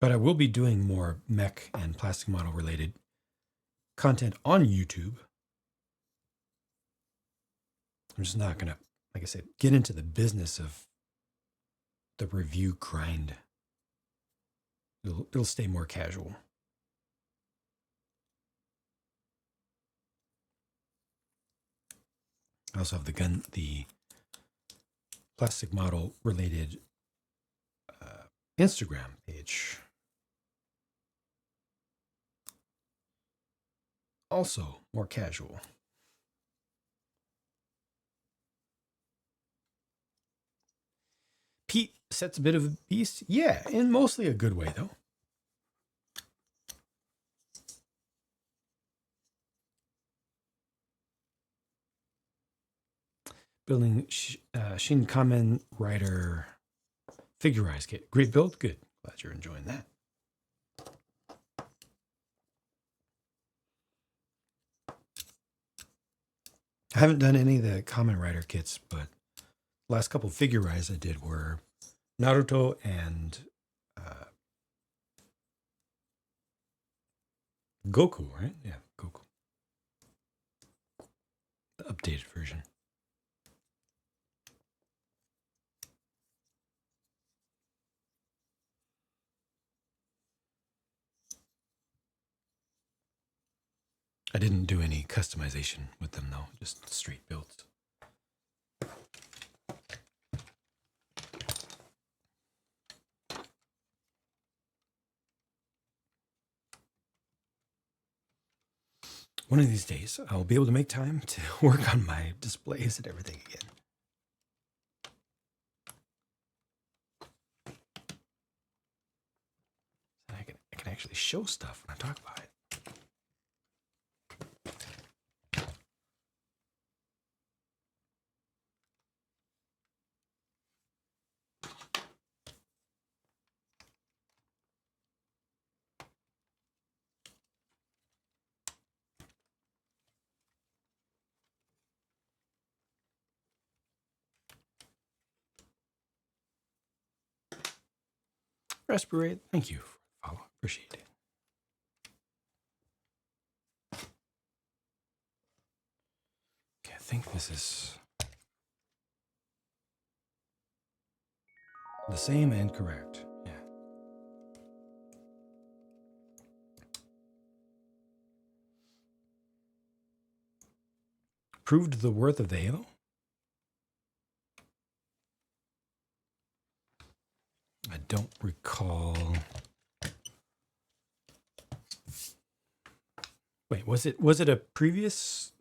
But I will be doing more mech and plastic model related content on YouTube. I'm just not going to, like I said, get into the business of the review grind. It'll stay more casual. I also have the plastic model related Instagram page. Also more casual. Pete sets a bit of a beast. Yeah, in mostly a good way, though. Building Shin Kamen Rider Figurized kit. Great build. Good. Glad you're enjoying that. I haven't done any of the Kamen Rider kits, but the last couple of Figurize I did were Naruto and Goku, right? Yeah, Goku. The updated version. I didn't do any customization with them, though, just straight builds. One of these days, I'll be able to make time to work on my displays and everything again. I can actually show stuff when I talk about it. Respirate. Thank you for the follow. Appreciate it. Okay, I think this is the same and correct. Yeah. Proved the worth of the Halo? I don't recall. Wait, was it a previous?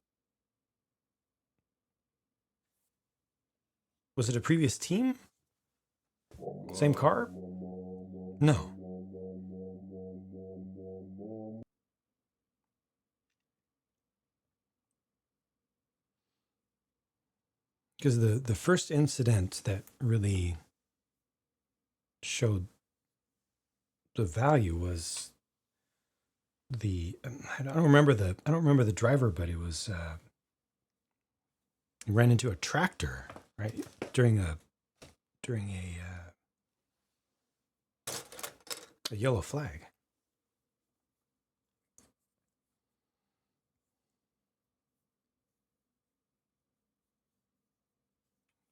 Was it a previous team? Same car? No. Because the first incident that really showed the value was I don't remember the driver, but it was he ran into a tractor, right, during a yellow flag.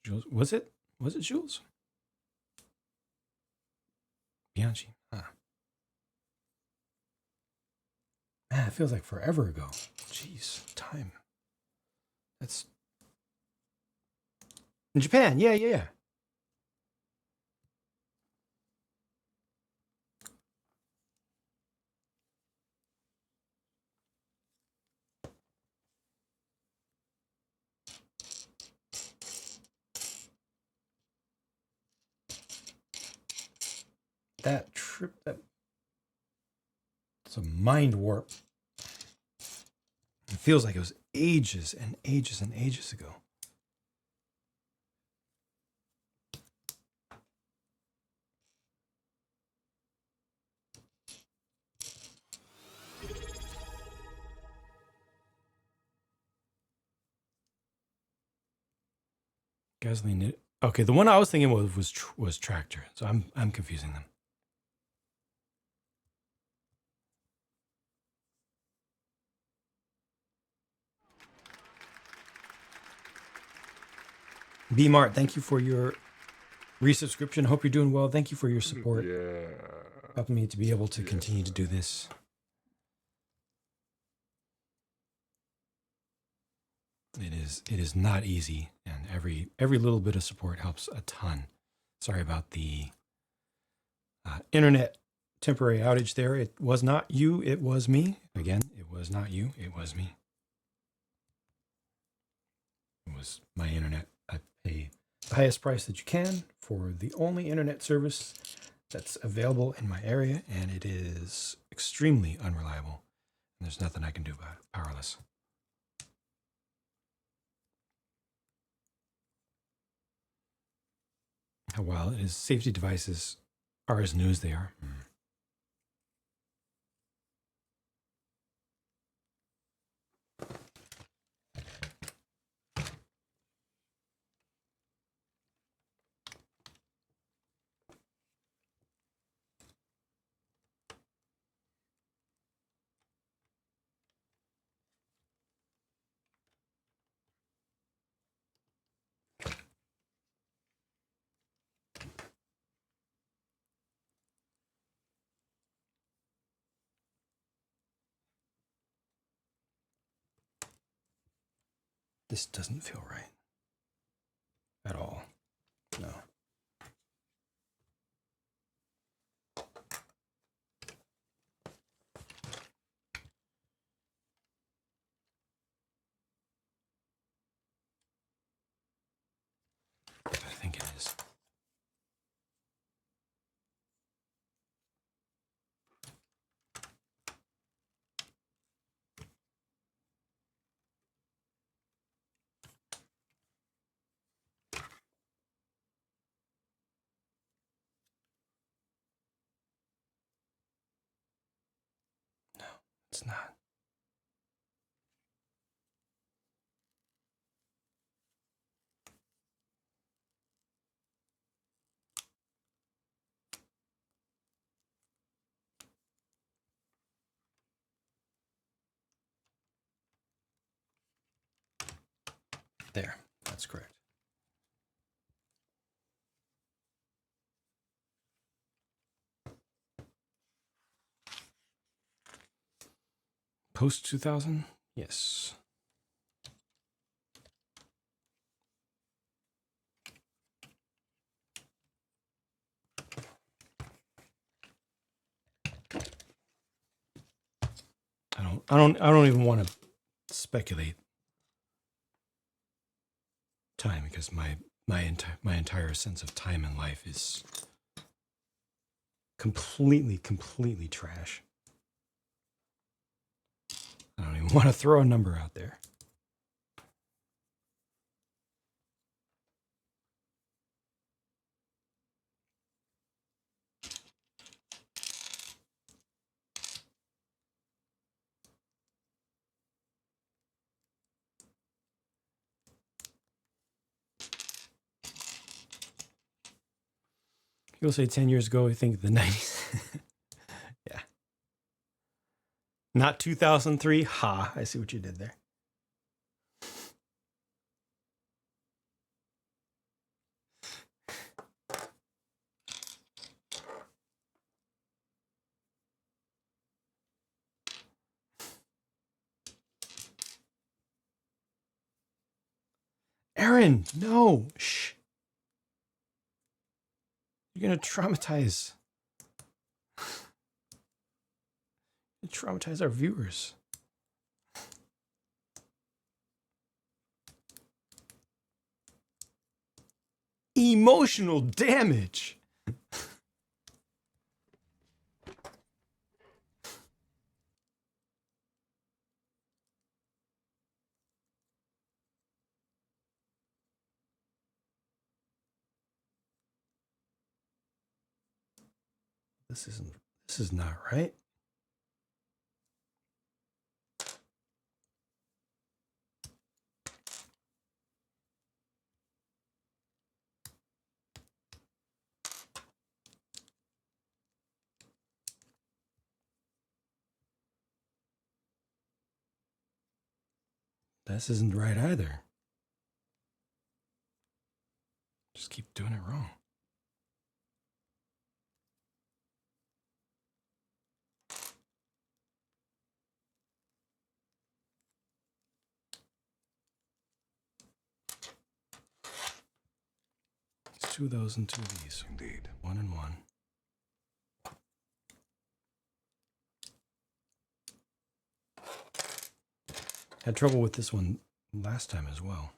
Jules, was it Jules? Bianchi. Huh. Man, it feels like forever ago. Jeez, time. That's in Japan. Yeah. That trip, it's a mind warp. It feels like it was ages and ages and ages ago. Gasoline. Okay, the one I was thinking was Tractor. So I'm confusing them. B Mart, thank you for your resubscription. Hope you're doing well. Thank you for your support. Yeah. Helping me to be able to continue to do this. It is not easy, and every little bit of support helps a ton. Sorry about the internet temporary outage there. It was not you, it was me. Again, it was not you, it was me. It was my internet. I pay the highest price that you can for the only internet service that's available in my area, and it is extremely unreliable. And there's nothing I can do about it. Powerless. While his safety devices are as new as they are. This doesn't feel right at all. No. I think it is. No, it's not. There, that's correct. Post 2000? Yes. I don't even want to speculate time, because my entire sense of time in life is completely trash. I don't even want to throw a number out there. People say 10 years ago, I think the 90s. Yeah. Not 2003. Ha, I see what you did there. Aaron, no. Shh. You're going to traumatize our viewers. Emotional damage. This is not right. This isn't right either. Just keep doing it wrong. It's 2 of those and 2 of these. Indeed. 1 and 1. Had trouble with this one last time as well.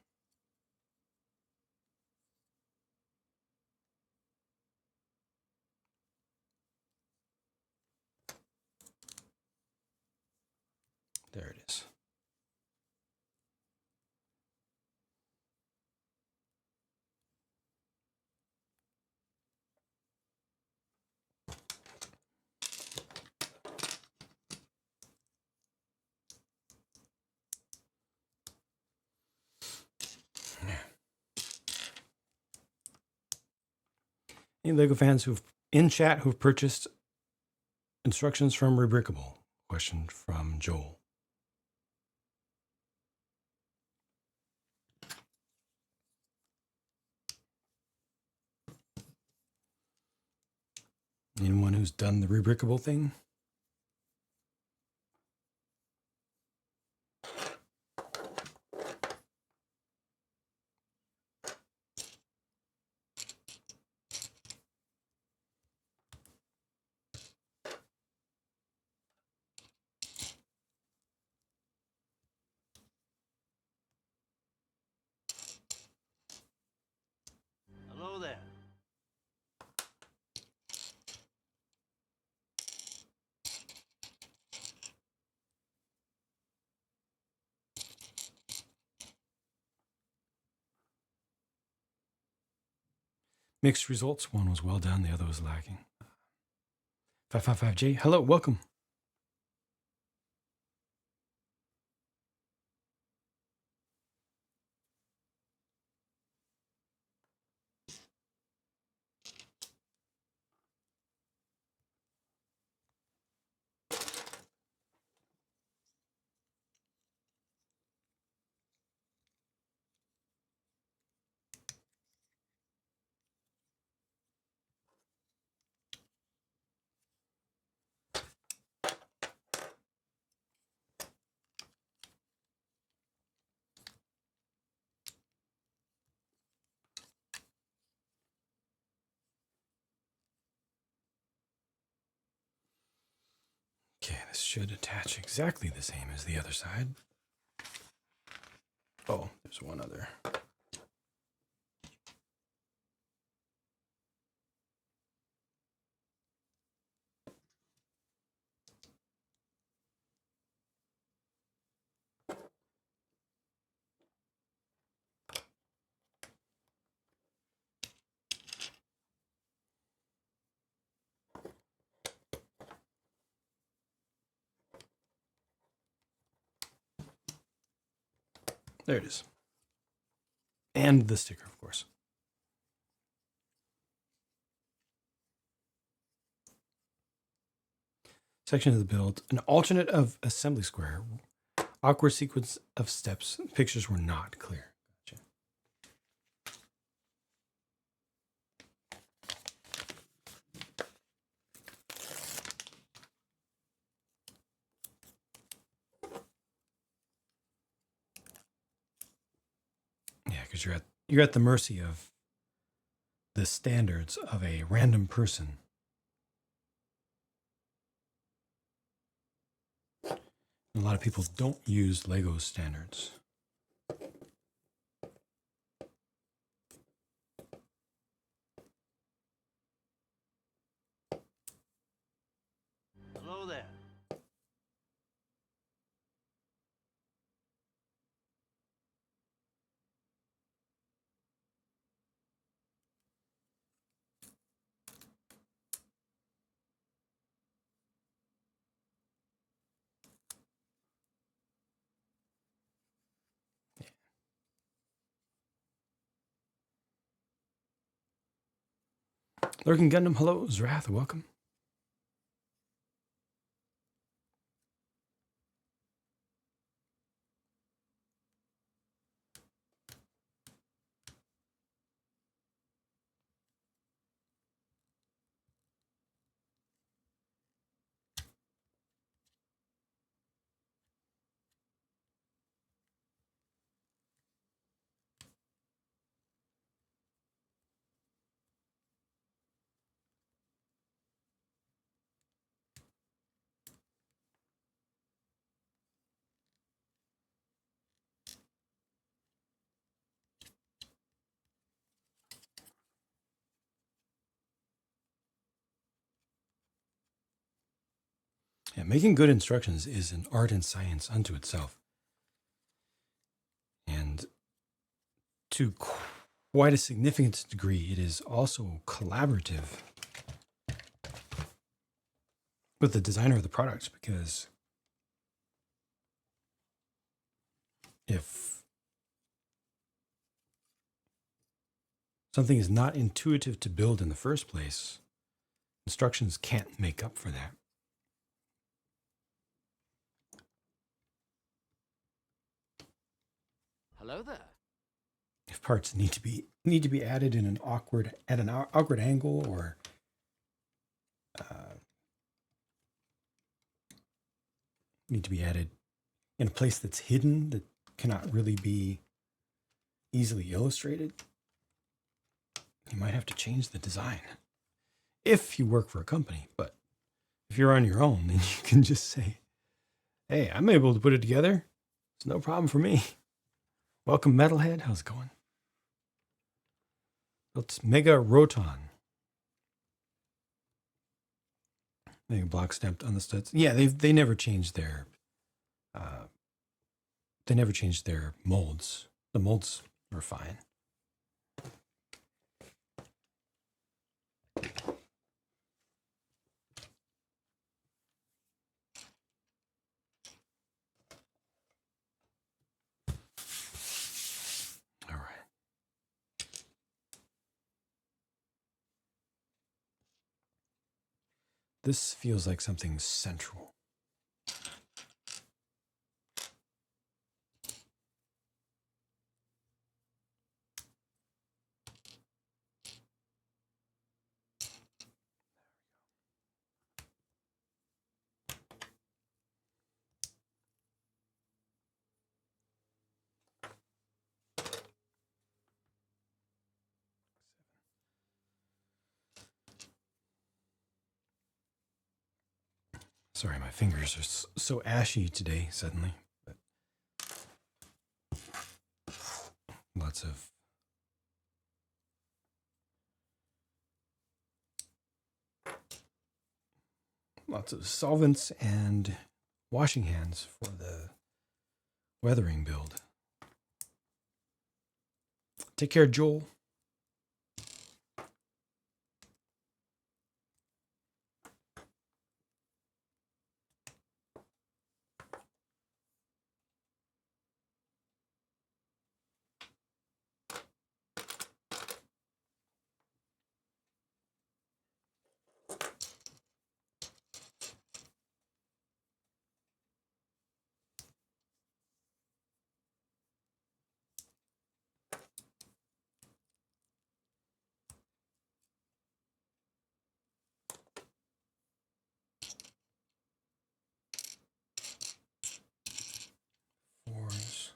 There it is. Any LEGO fans who've in chat who've purchased instructions from Rebrickable? Question from Joel. Anyone who's done the Rebrickable thing? Hello there. Mixed results. One was well done, the other was lacking. 555J, hello, welcome. Okay, this should attach exactly the same as the other side. Oh, there's one other. There it is. And the sticker, of course. Section of the build. An alternate of assembly square. Awkward sequence of steps. Pictures were not clear. Gotcha. Yeah, because you're at the mercy of the standards of a random person. A lot of people don't use Lego standards. Hello there. Lurking Gundam, hello. Zrath, welcome. Yeah, making good instructions is an art and science unto itself. And to quite a significant degree, it is also collaborative with the designer of the product, because if something is not intuitive to build in the first place, instructions can't make up for that. Hello there. If parts need to be added in an awkward angle, or need to be added in a place that's hidden, that cannot really be easily illustrated, you might have to change the design if you work for a company. But if you're on your own, then you can just say, hey, I'm able to put it together. It's no problem for me. Welcome, Metalhead. How's it going? It's Mega Roton. Mega block stamped on the studs. Yeah, they never changed their molds. The molds are fine. All right. This feels like something central. Sorry, my fingers are so ashy today suddenly. But lots of solvents and washing hands for the weathering build. Take care, Joel. Fours.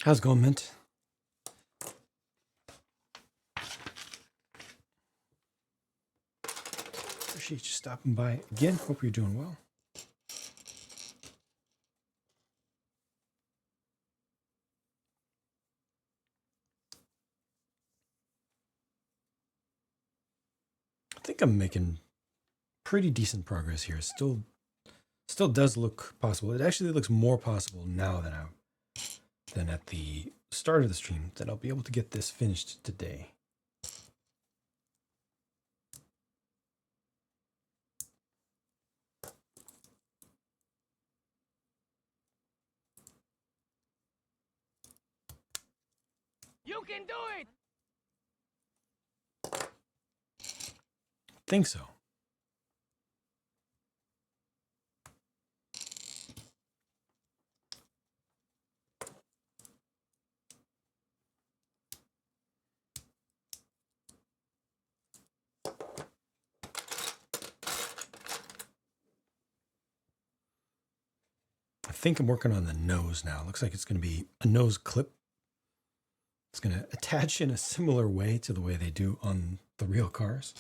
How's it going, Mint? Appreciate you stopping by again. Hope you're doing well. I think I'm making pretty decent progress here. Still does look possible. It actually looks more possible now than at the start of the stream, that I'll be able to get this finished today. You can do it! Think so. I think I'm working on the nose now. Looks like it's going to be a nose clip. It's going to attach in a similar way to the way they do on the real cars.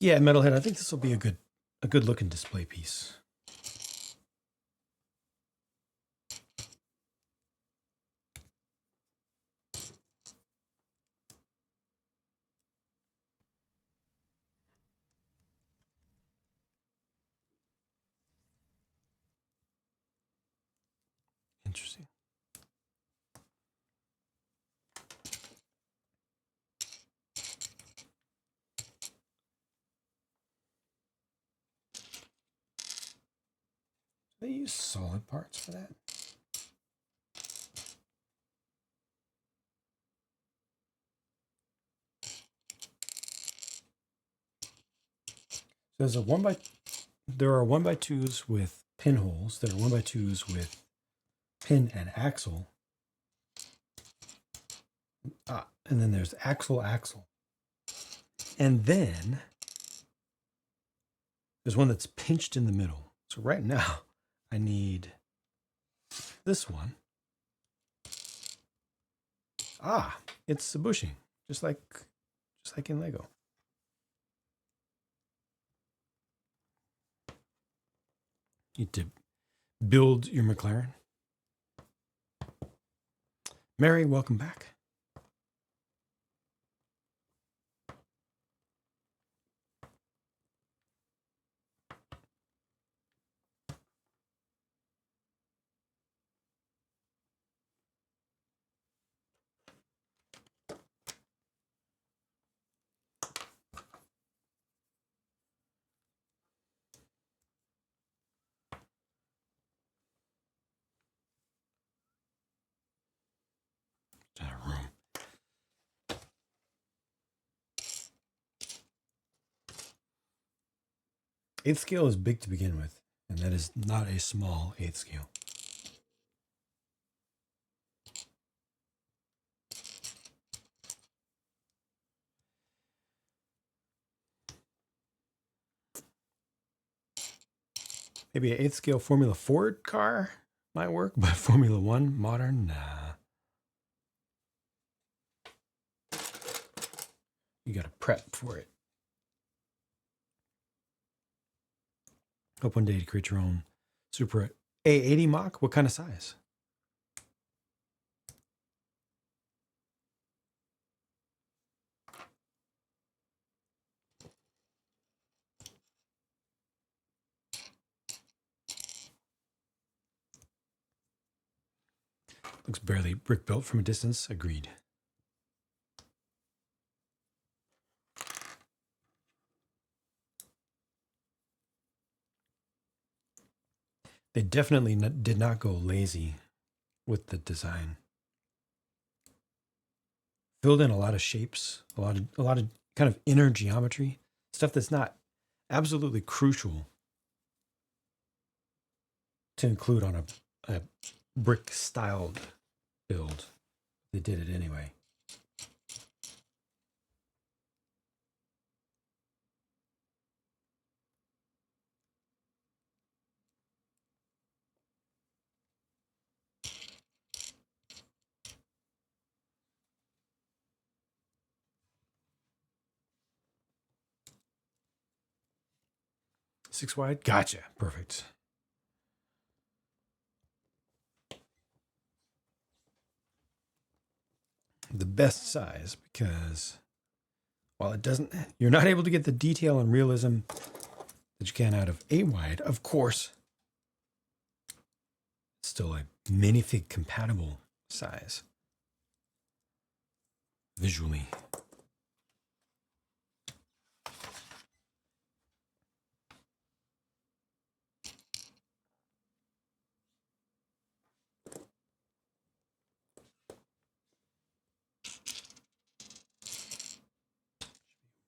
Yeah, metalhead. I think this will be a good looking display piece. Interesting. They use solid parts for that. There's there are 1x2s with pinholes. There are 1x2s with pin and axle. And then there's axle. And then there's one that's pinched in the middle. So right now I need this one. It's a bushing, just like in Lego. Need to build your McLaren. Mary, welcome back. Room. Eighth scale is big to begin with, and that is not a small eighth scale. Maybe an eighth scale Formula Ford car might work, but Formula One modern, nah. You got to prep for it. Hope one day to create your own Supra A80 Mach. What kind of size? Looks barely brick built from a distance. Agreed. They definitely did not go lazy with the design. Filled in a lot of shapes, a lot of kind of inner geometry, stuff that's not absolutely crucial to include on a brick styled build. They did it anyway. Six wide? Gotcha. Perfect. The best size, because while you're not able to get the detail and realism that you can out of 8 wide, of course, it's still a minifig compatible size visually.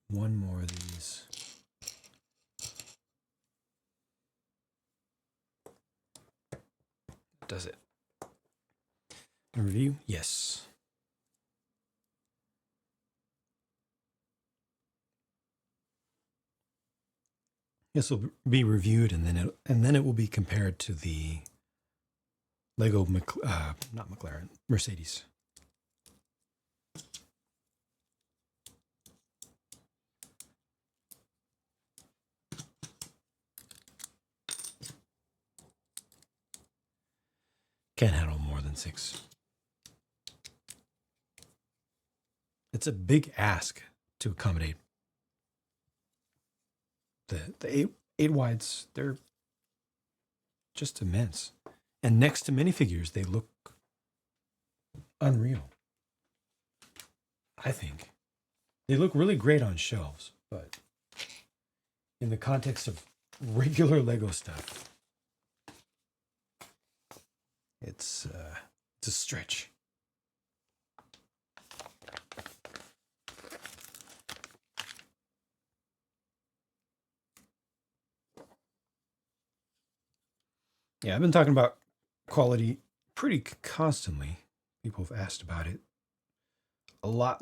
One more of these. Does it? Review? Yes. This will be reviewed, and then it will be compared to the Lego not McLaren, Mercedes. Can't handle more than 6. It's a big ask to accommodate. The eight wides, they're just immense. And next to minifigures, they look unreal. I think. They look really great on shelves, but in the context of regular Lego stuff, it's a stretch. Yeah, I've been talking about quality pretty constantly. People have asked about it a lot.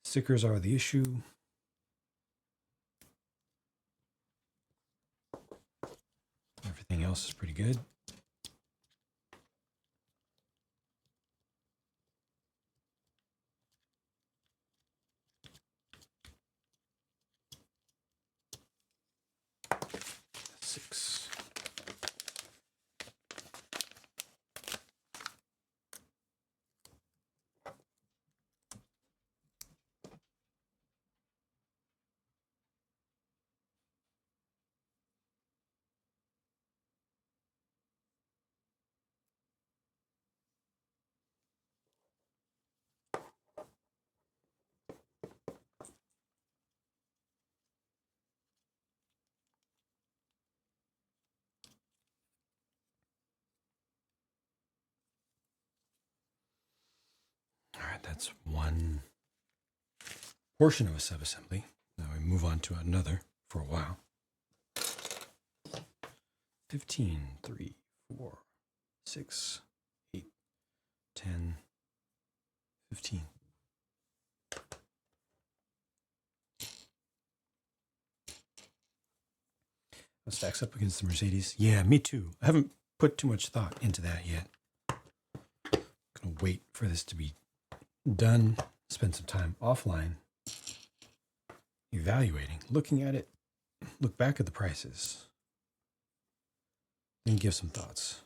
Stickers are the issue. Everything else is pretty good. Six. All right, that's one portion of a subassembly. Now we move on to another for a while. 15, 3, 4, 6, 8, 10, 15. That stacks up against the Mercedes. Yeah, me too. I haven't put too much thought into that yet. Gonna wait for this to be done, spend some time offline, evaluating, looking at it, look back at the prices, and give some thoughts.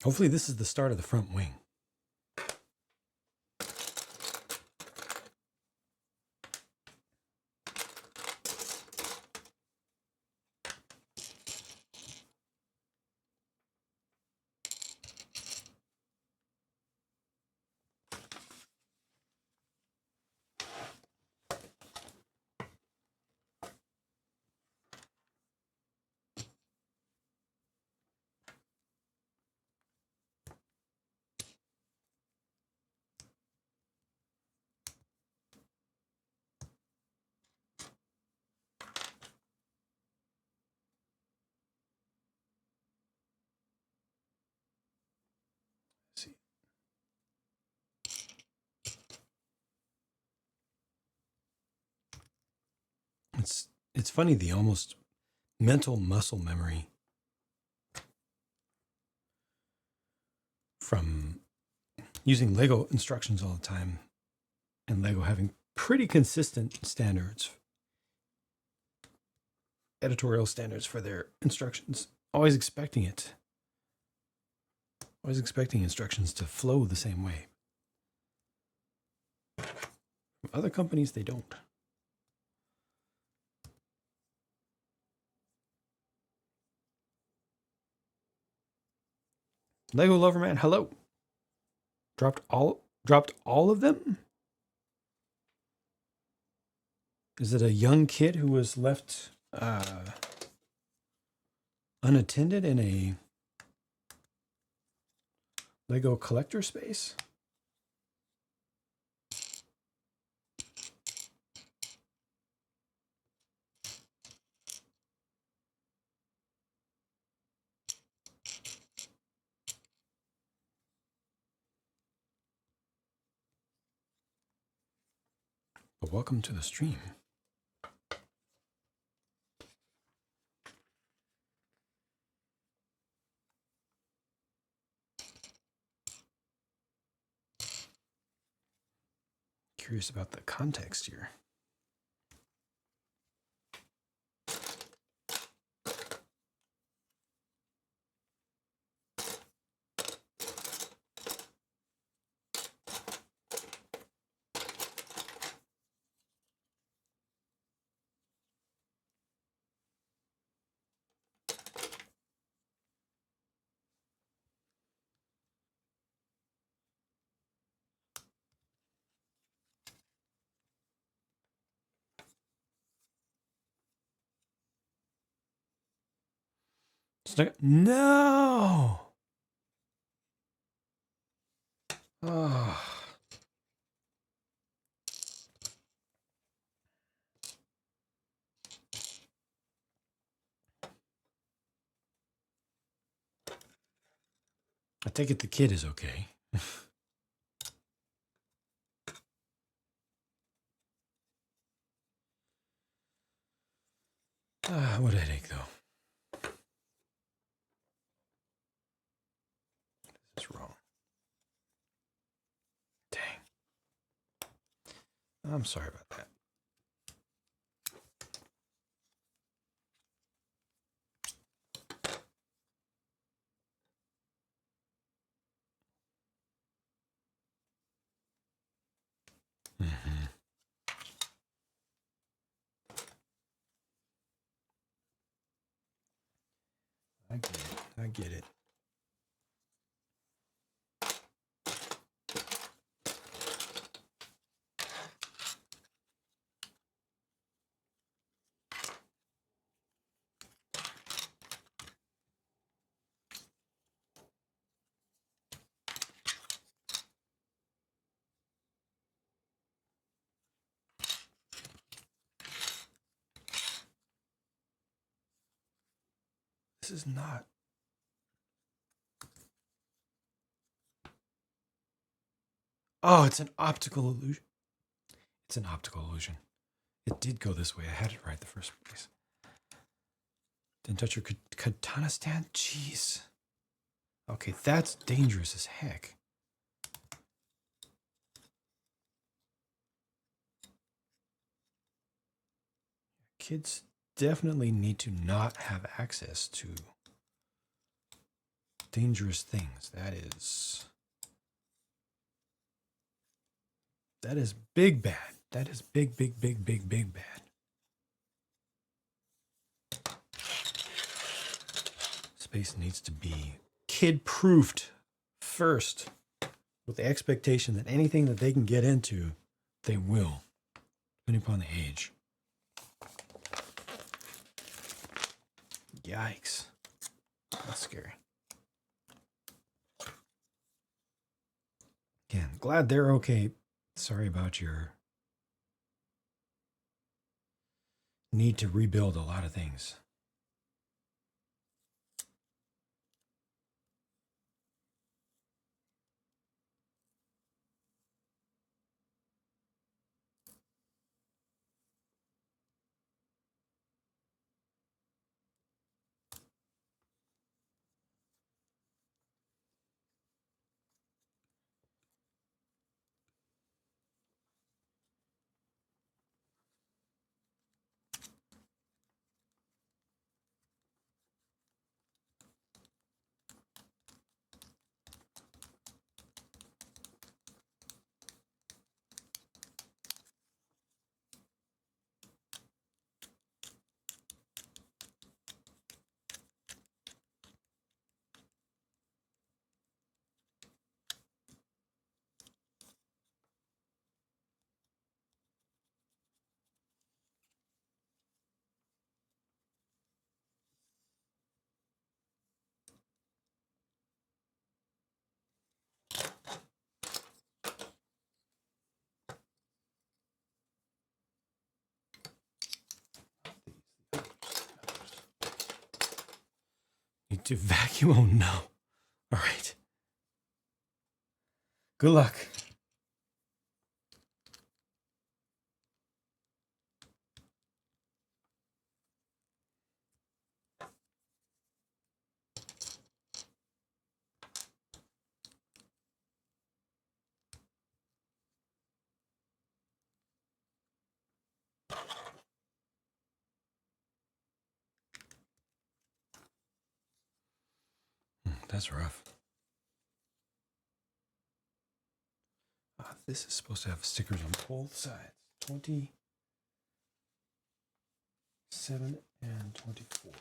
Hopefully this is the start of the front wing. Let's see. It's funny, the almost mental muscle memory from using Lego instructions all the time and Lego having pretty consistent standards, editorial standards for their instructions. Always expecting instructions to flow the same way. From other companies, they don't. Lego Loverman, hello. Dropped all of them? Is it a young kid who was left unattended in a Lego collector space? But welcome to the stream. Curious about the context here. No. Oh. I take it the kid is okay. What a headache, though. This is wrong. Dang. I'm sorry about that. Mm-hmm. I get it. I get it. This is not. Oh, it's an optical illusion. It's an optical illusion. It did go this way. I had it right the first place. Didn't touch your katana stand? Jeez. Okay, that's dangerous as heck. Kids definitely need to not have access to dangerous things. That is big bad. That is big, big, big, big, big bad. Space needs to be kid-proofed first, with the expectation that anything that they can get into, they will, depending upon the age. Yikes. That's scary. Again, glad they're okay. Sorry about your need to rebuild a lot of things. To vacuum? Oh no. All right. Good luck. That's rough. This is supposed to have stickers on both sides. 27 and 24.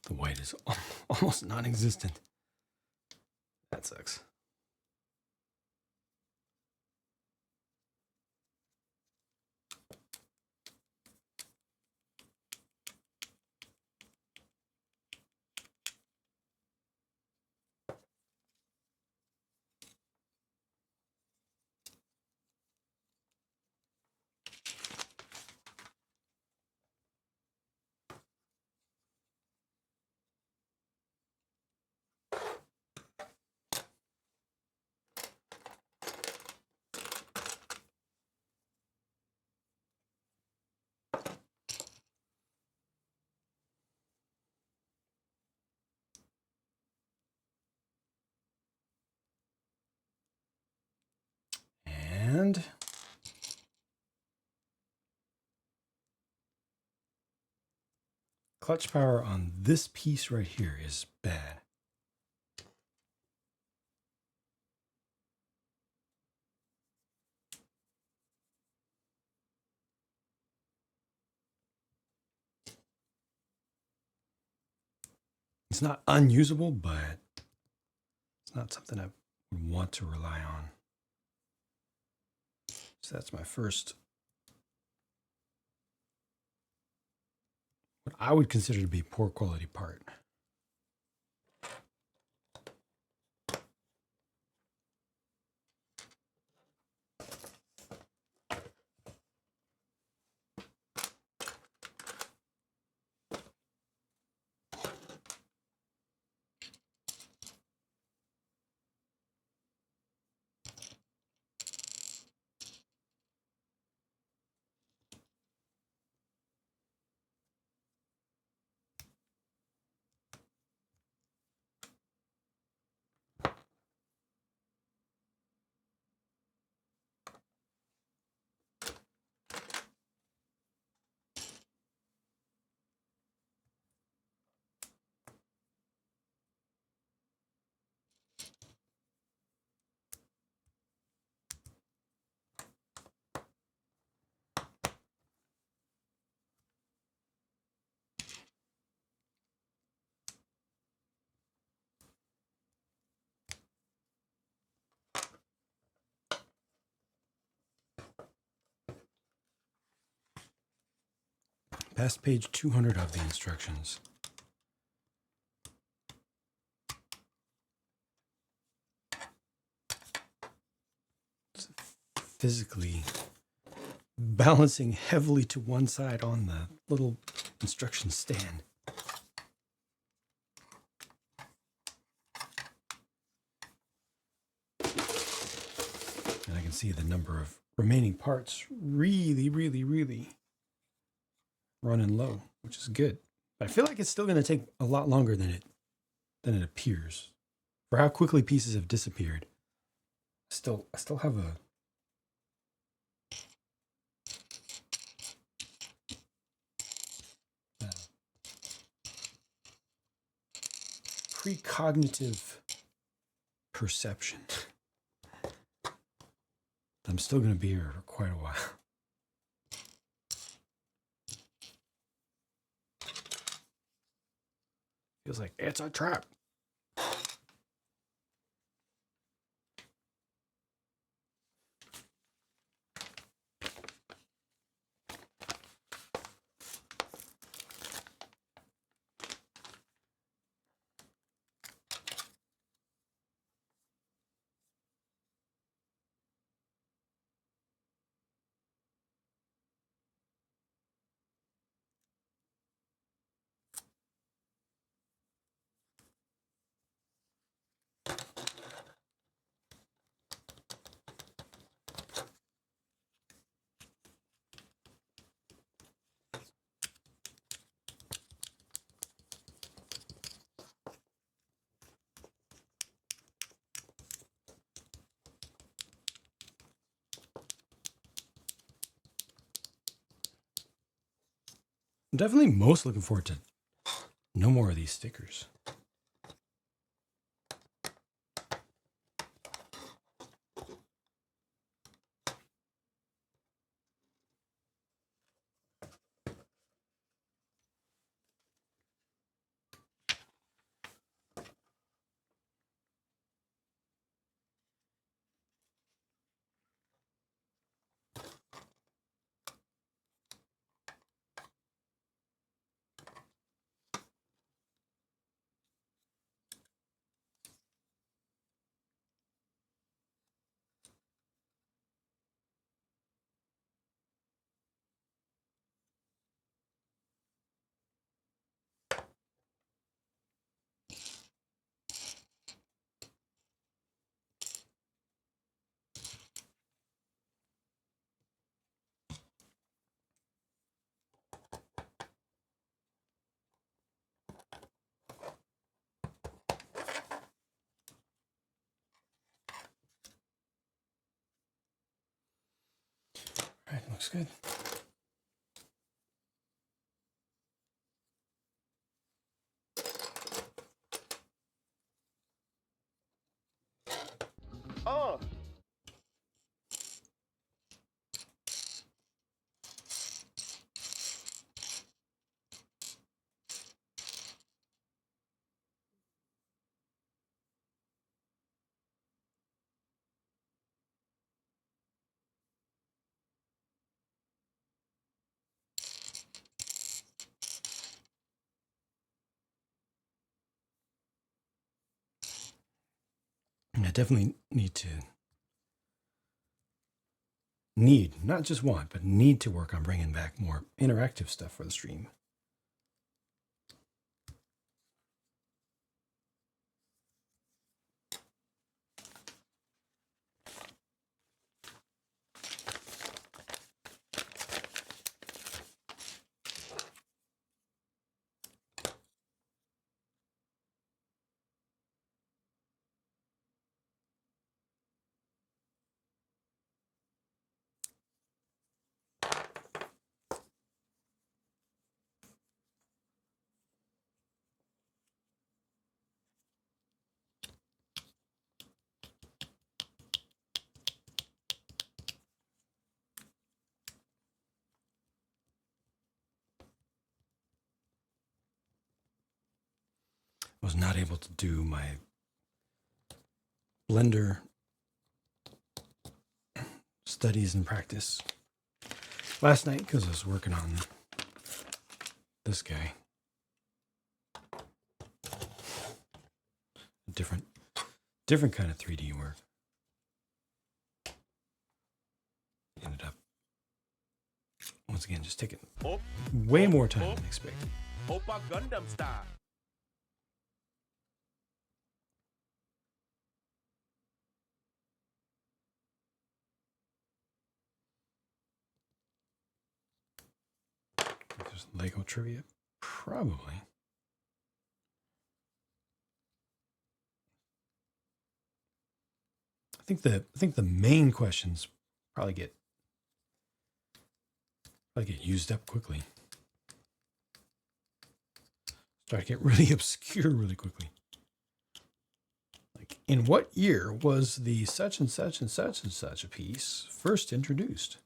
The white is almost non-existent. That sucks. And clutch power on this piece right here is bad. It's not unusable, but it's not something I would want to rely on. So that's my first, what I would consider to be poor quality part. Past page 200 of the instructions. It's physically balancing heavily to one side on the little instruction stand. can see the number of remaining parts really, really, really running low, which is good. But I feel like it's still going to take a lot longer than it appears. For how quickly pieces have disappeared, I still have a precognitive perception. I'm still going to be here for quite a while. Feels like it's a trap. I'm definitely most looking forward to no more of these stickers. All right, looks good. Oh, I definitely not just want, but need to work on bringing back more interactive stuff for the stream. Was not able to do my Blender studies and practice last night because I was working on this guy. Different kind of 3D work. Ended up once again just taking way more time than expected. Oppa Gundam style. There's Lego trivia. Probably. I think the main questions probably get used up quickly. Start to get really obscure really quickly. Like, in what year was the such and such and such and such a piece first introduced?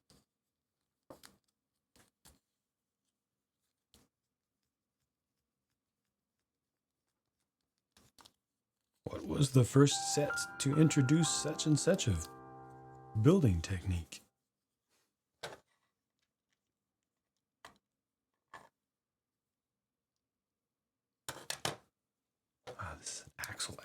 What was the first set to introduce such and such a building technique? This is an axle.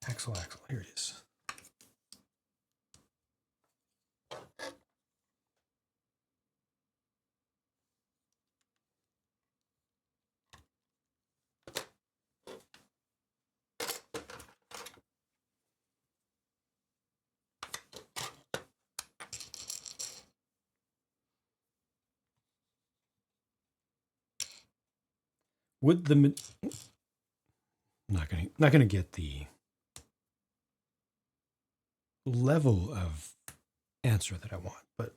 Axle. Here it is. Would the not gonna get the level of answer that I want, but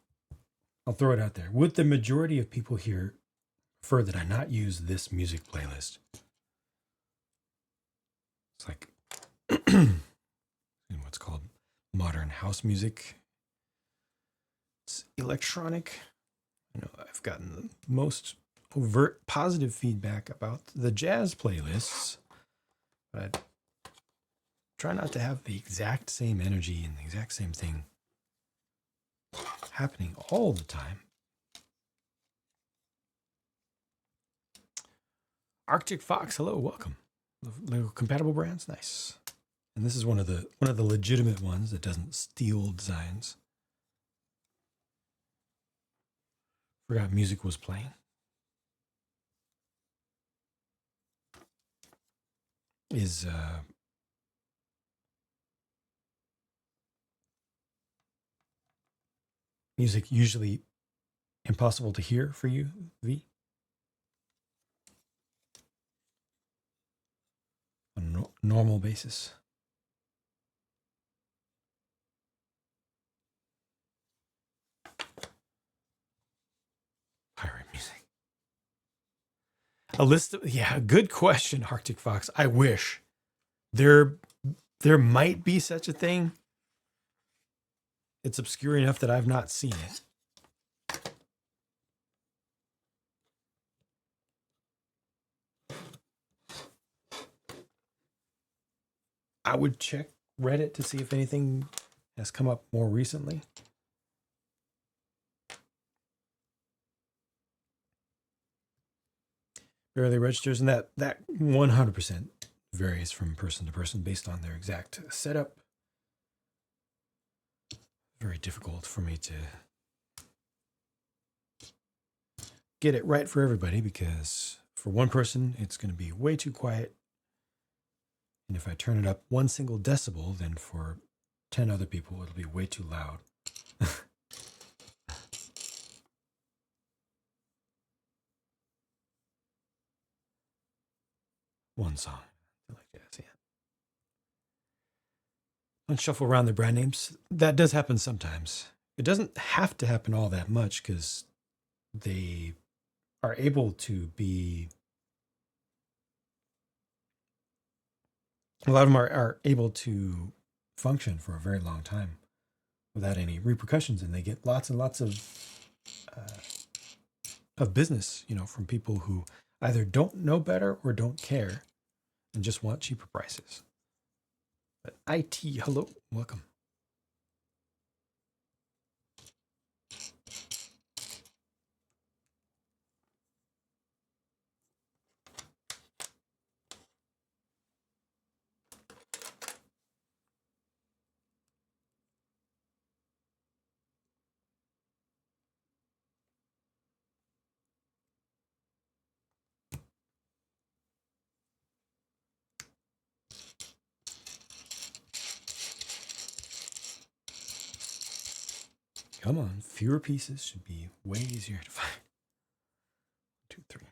I'll throw it out there. Would the majority of people here prefer that I not use this music playlist? It's like what's called modern house music. It's electronic. You know, I've gotten the most overt positive feedback about the jazz playlists, but I try not to have the exact same energy and the exact same thing happening all the time. Arctic Fox, hello, welcome. Lego compatible brands, nice. And this is one of the legitimate ones that doesn't steal designs. Forgot music was playing. Is music usually impossible to hear for you, V? On a normal basis? Pirate music. A list of, yeah, good question, Arctic Fox. I wish there might be such a thing. It's obscure enough that I've not seen it. I would check Reddit to see if anything has come up more recently. Barely registers, and that 100% varies from person to person based on their exact setup. Very difficult for me to get it right for everybody, because for one person it's going to be way too quiet, and if I turn it up one single decibel, then for 10 other people it'll be way too loud. One song. I like that, yeah. Unshuffle around the brand names. That does happen sometimes. It doesn't have to happen all that much, because they are able to be, a lot of them are able to function for a very long time without any repercussions, and they get lots and lots of business, you know, from people who either don't know better or don't care and just want cheaper prices. But IT, hello, welcome. Come on, fewer pieces should be way easier to find. 2, 3.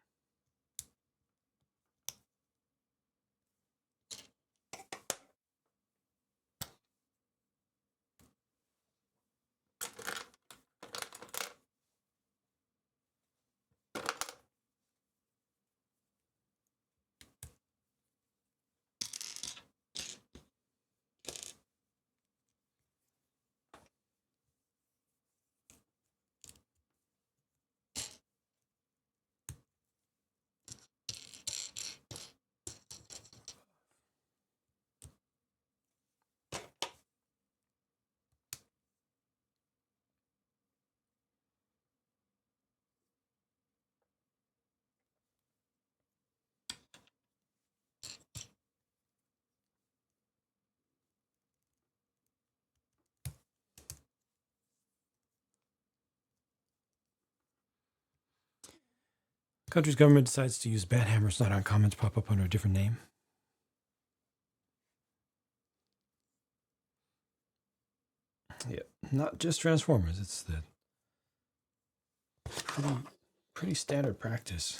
Country's government decides to use bad hammers not uncommon to pop up under a different name. Yeah, not just Transformers. It's the pretty standard practice.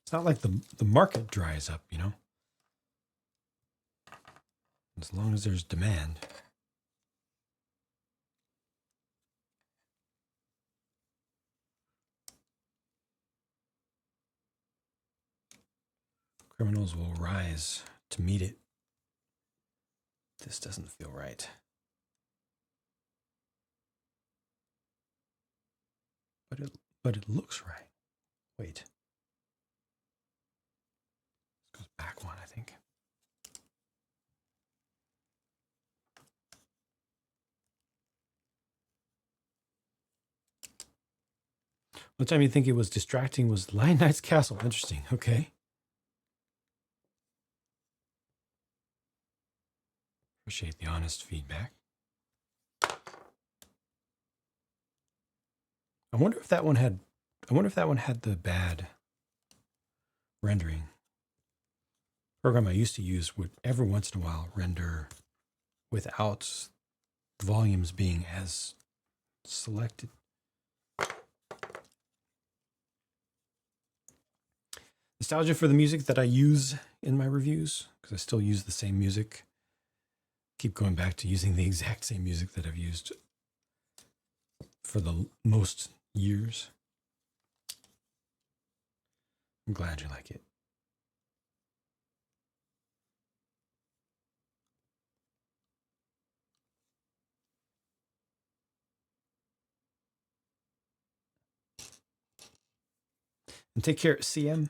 It's not like the market dries up, you know? As long as there's demand. Criminals will rise to meet it. This doesn't feel right. But it looks right. Wait. This goes back one, I think. One time you think it was distracting was Lion Knight's Castle. Interesting. Okay. Appreciate the honest feedback. I wonder if that one had the bad rendering. Program I used to use would every once in a while render without volumes being as selected. Nostalgia for the music that I use in my reviews, because I still use the same music. Keep going back to using the exact same music that I've used for the most years. I'm glad you like it. And take care, CM.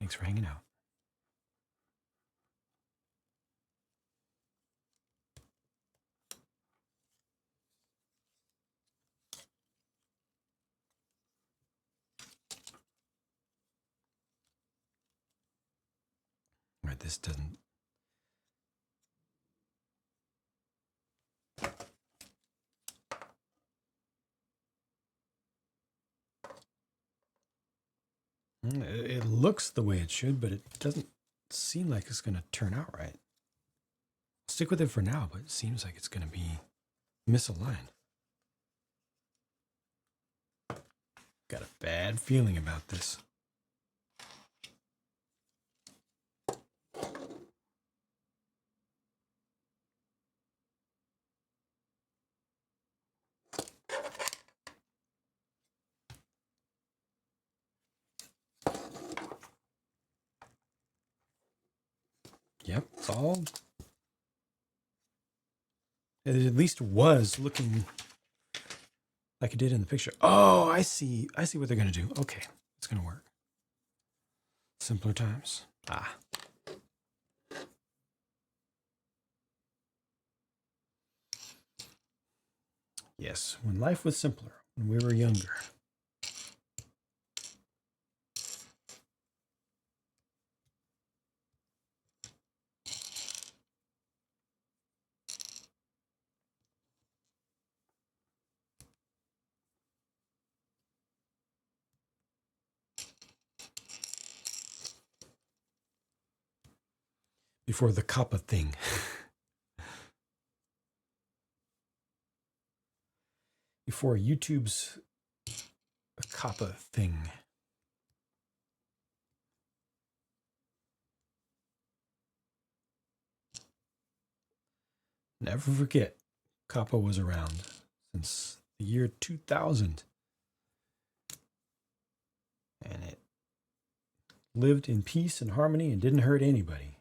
Thanks for hanging out. All right, this doesn't. It looks the way it should, but it doesn't seem like it's going to turn out right. Stick with it for now, but it seems like it's going to be misaligned. Got a bad feeling about this. Yep, it's all. It at least was looking like it did in the picture. Oh, I see. I see what they're going to do. Okay, it's going to work. Simpler times. Ah. Yes, when life was simpler, when we were younger. before the Kappa thing. Before YouTube's Kappa thing. Never forget, Kappa was around since the year 2000. And it lived in peace and harmony and didn't hurt anybody.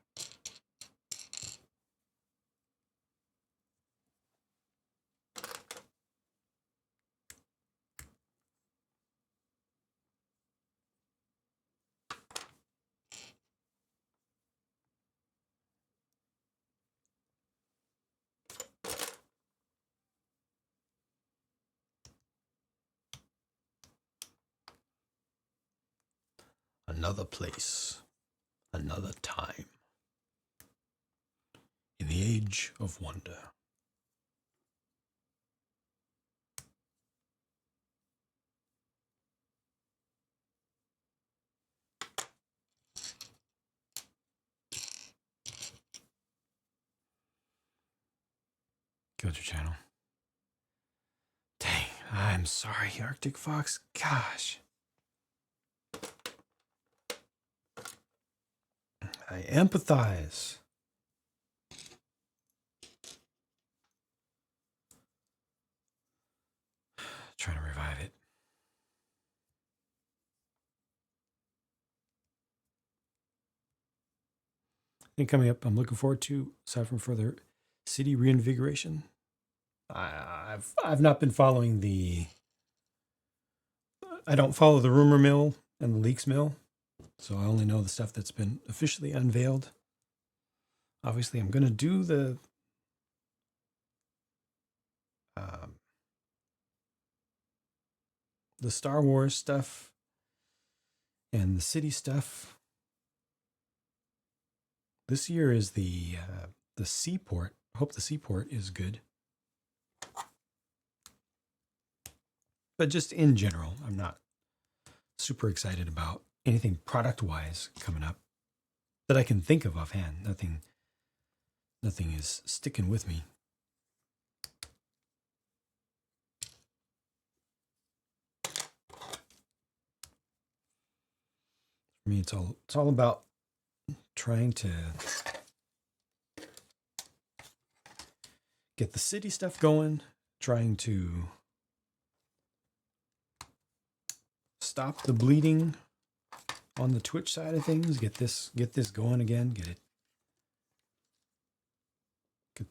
Another place, another time. In the age of wonder. Go to channel. Dang, I'm sorry, Arctic Fox. Gosh. I empathize. Trying to revive it. And coming up, I'm looking forward to, aside from further city reinvigoration. I've not been following the. I don't follow the rumor mill and the leaks mill, so I only know the stuff that's been officially unveiled. Obviously, I'm going to do the Star Wars stuff and the city stuff. This year is the seaport. I hope the seaport is good. But just in general, I'm not super excited about anything product-wise coming up that I can think of offhand. Nothing is sticking with me. For me, it's all about trying to get the city stuff going, trying to stop the bleeding on the Twitch side of things, get this going again, get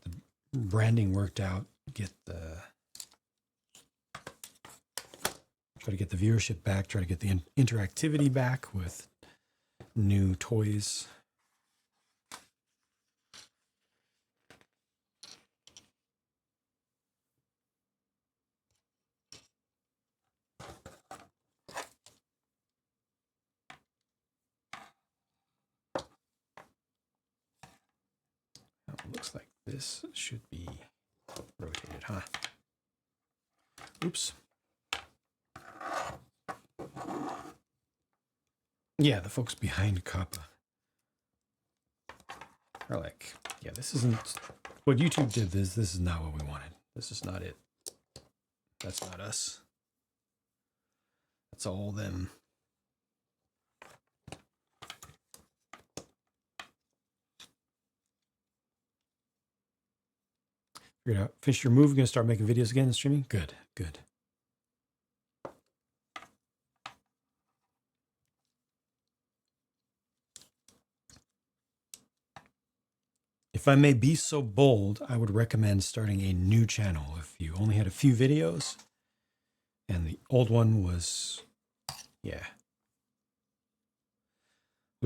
the branding worked out, try to get the viewership back, try to get the interactivity back with new toys. Looks like this should be rotated, huh? Oops. Yeah, the folks behind Kappa are like, yeah, this isn't what YouTube did. This is not what we wanted. This is not it. That's not us. That's all them. Figured out. Finish your move. You're gonna start making videos again and streaming. Good. If I may be so bold, I would recommend starting a new channel. If you only had a few videos and the old one was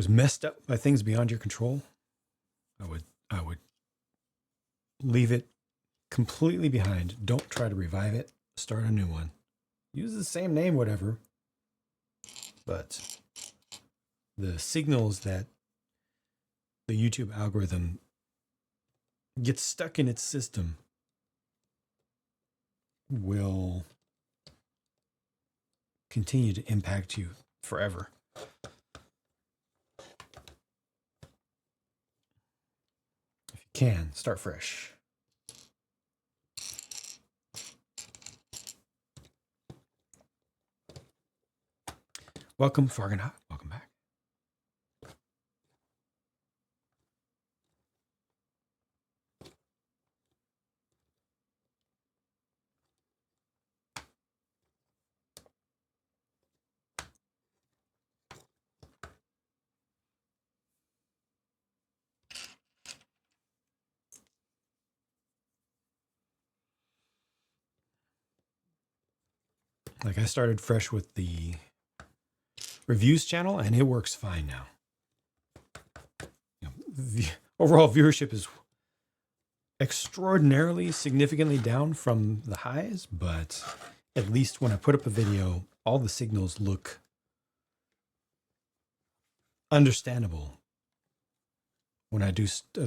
messed up by things beyond your control, I would leave it completely behind. Don't try to revive it. Start a new one. Use the same name, whatever. But the signals that the YouTube algorithm gets stuck in its system will continue to impact you forever. can, start fresh. Welcome, Farganot. Welcome back. Like I started fresh with the reviews channel and it works fine now. The overall viewership is extraordinarily significantly down from the highs, but at least when I put up a video, all the signals look understandable. When I do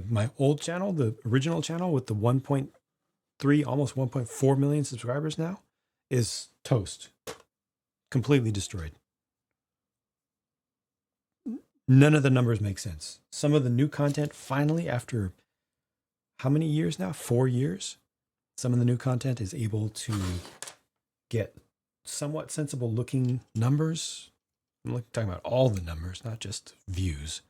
my old channel, the original channel with the 1.3, almost 1.4 million subscribers now, is toast. Completely destroyed. None of the numbers make sense. Some of the new content finally, after how many years now? 4 years. Some of the new content is able to get somewhat sensible looking numbers. I'm talking about all the numbers, not just views.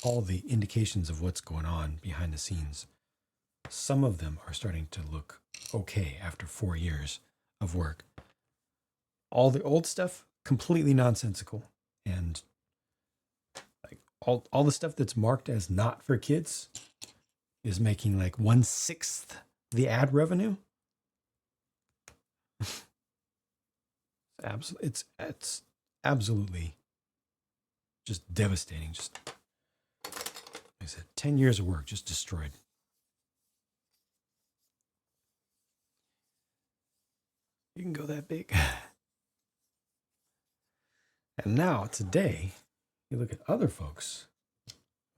All the indications of what's going on behind the scenes. Some of them are starting to look okay after 4 years of work. All the old stuff, completely nonsensical. And like all the stuff that's marked as not for kids is making like 1/6 the ad revenue. It's absolutely just devastating. Just like I said, 10 years of work just destroyed. You can go that big. And now, today, you look at other folks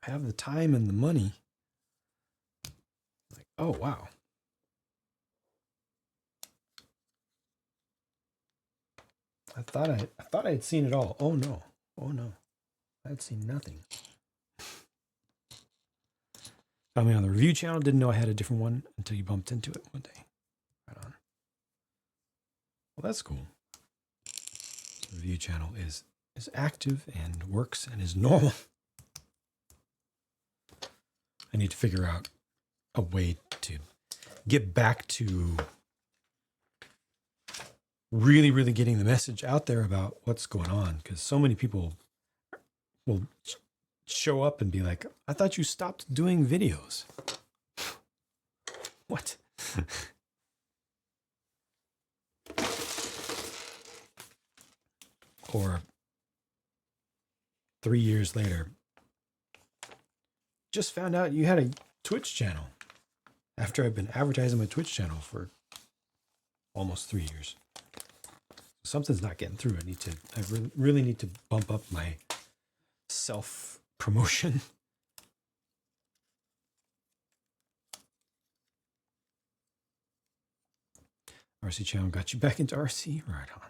who have the time and the money. Like, oh, wow. I thought I had seen it all. Oh, no. Oh, no. I had seen nothing. Found me on the review channel. Didn't know I had a different one until you bumped into it one day. Right on. Well, that's cool. The review channel is active and works and is normal. I need to figure out a way to get back to really, really getting the message out there about what's going on, because so many people will show up and be like, I thought you stopped doing videos. What? Or 3 years later, just found out you had a Twitch channel after I've been advertising my Twitch channel for almost 3 years. Something's not getting through. I really need to bump up my self promotion. RC channel got you back into RC? Right on.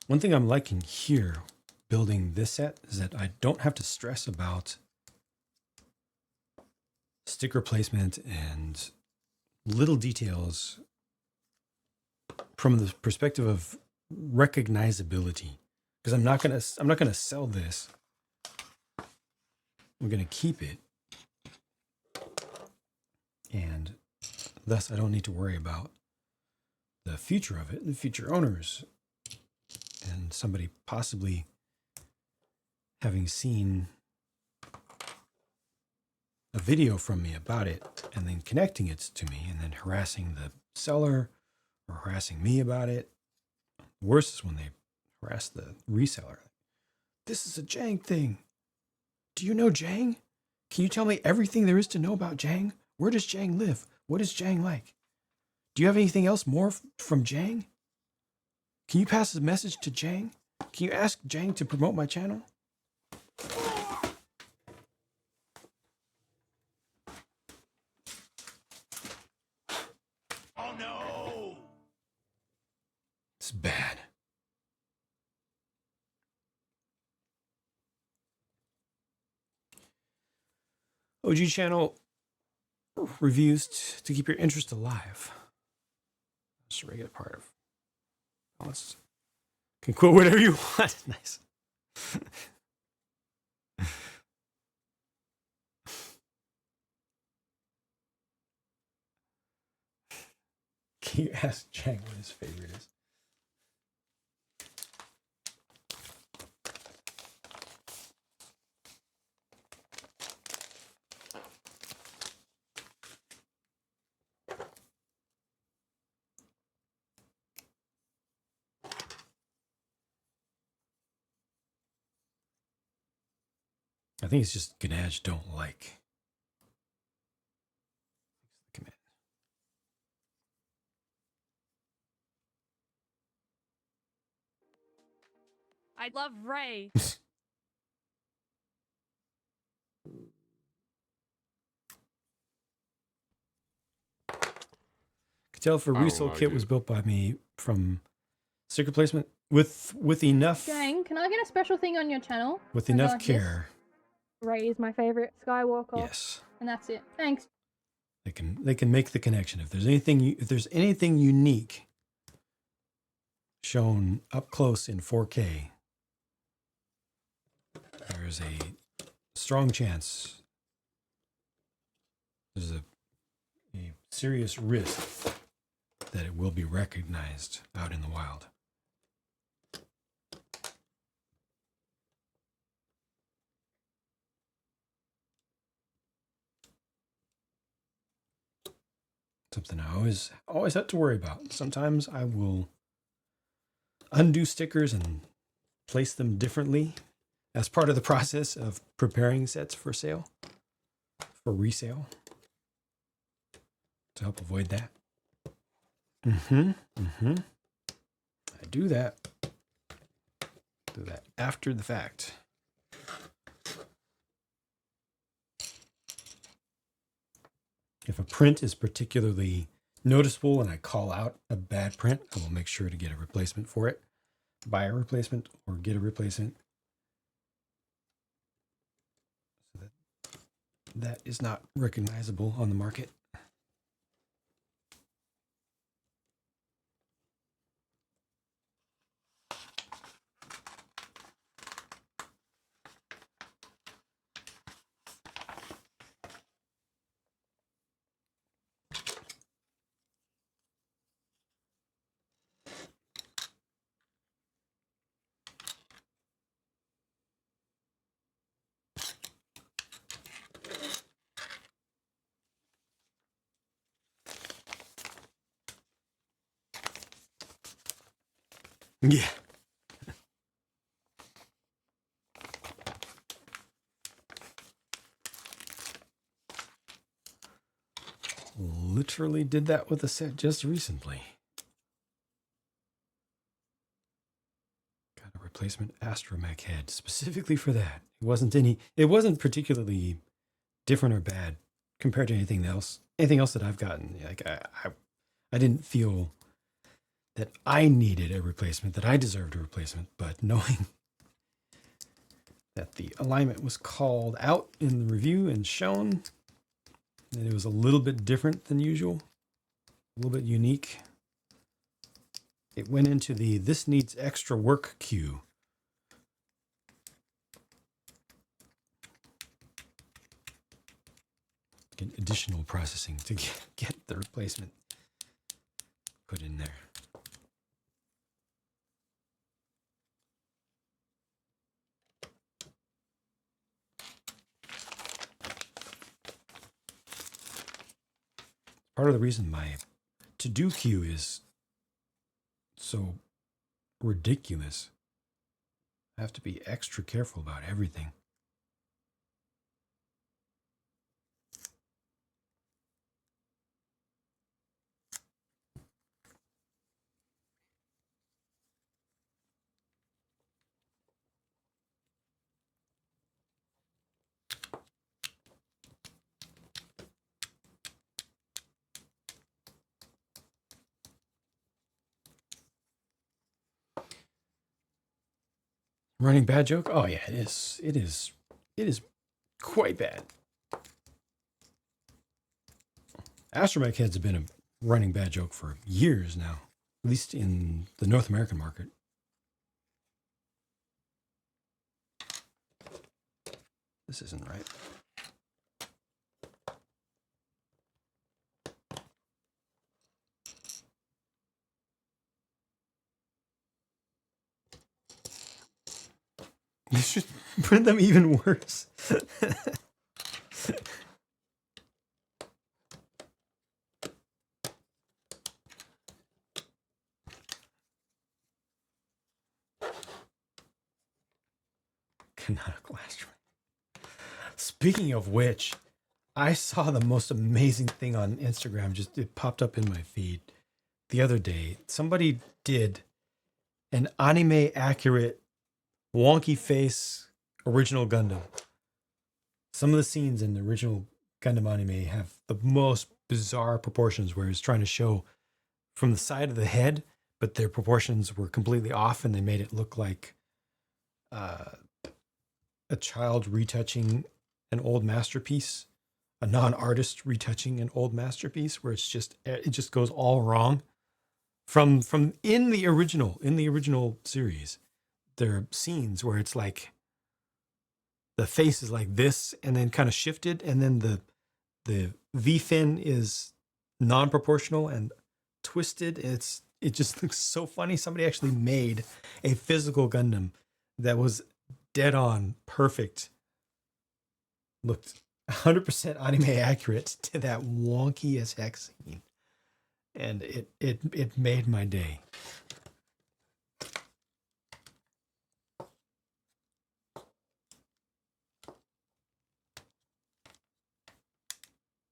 One thing I'm liking here, building this set, is that I don't have to stress about sticker placement and little details from the perspective of recognizability. Because I'm not gonna sell this. I'm gonna keep it, and thus I don't need to worry about the future of it, the future owners, and somebody possibly having seen a video from me about it and then connecting it to me and then harassing the seller or harassing me about it. The worst is when they harass the reseller. This is a Jang thing. Do you know Jang? Can you tell me everything there is to know about Jang? Where does Jang live? What is Jang like? Do you have anything else more from Jang? Can you pass a message to Jang? Can you ask Jang to promote my channel? Oh no! It's bad. OG channel reviews to keep your interest alive. Just a regular part of. Let's can quote whatever you want. Nice. Can you ask Jang what his favorite is? I think it's just Ganache don't like. Command. I love Ray. Could tell if a resale kit was built by me from sticker placement with enough Jang, can I get a special thing on your channel? with And enough like this? care. Ray is my favorite Skywalker. Yes. And that's it. Thanks. They can make the connection. If there's anything unique shown up close in 4K, there's a strong chance there's a serious risk that it will be recognized out in the wild. Something I always have to worry about. Sometimes I will undo stickers and place them differently as part of the process of preparing sets for sale, for resale, to help avoid that. I do that. Do that after the fact. If a print is particularly noticeable and I call out a bad print, I will make sure to get a replacement for it. Buy a replacement or get a replacement. So that is not recognizable on the market. Yeah. Literally did that with a set just recently. Got a replacement astromech head specifically for that. It wasn't particularly different or bad compared to anything else that I've gotten. Like I didn't feel that I needed a replacement, that I deserved a replacement, but knowing that the alignment was called out in the review and shown, that it was a little bit different than usual, a little bit unique, it went into the "this needs extra work" queue. Get additional processing to get the replacement put in there. Part of the reason my to-do queue is so ridiculous. I have to be extra careful about everything. Running bad joke? Oh yeah, it is. It is. It is quite bad. Astromech heads have been a running bad joke for years now, at least in the North American market. This isn't right. You should print them even worse. Canonical asteroid. Speaking of which, I saw the most amazing thing on Instagram. Just it popped up in my feed the other day. Somebody did an anime accurate wonky face original Gundam. Some of the scenes in the original Gundam anime have the most bizarre proportions where it's trying to show from the side of the head, but their proportions were completely off and they made it look like a child retouching an old masterpiece, a non-artist retouching an old masterpiece where it just goes all wrong. From in the original series, there are scenes where it's like the face is like this and then kind of shifted, and then the V fin is non-proportional and twisted. It just looks so funny. Somebody actually made a physical Gundam that was dead on perfect, looked 100% anime accurate to that wonky as heck scene, and it made my day.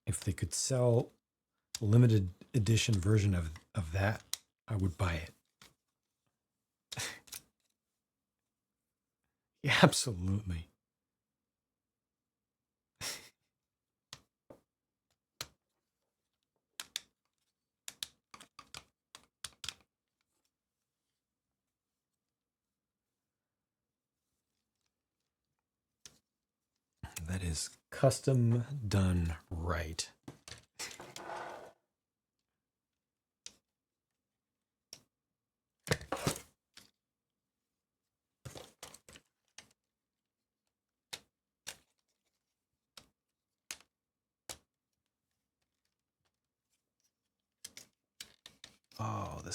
If they could sell a limited edition version of that, I would buy it. Yeah, absolutely. That is custom done right. Oh, the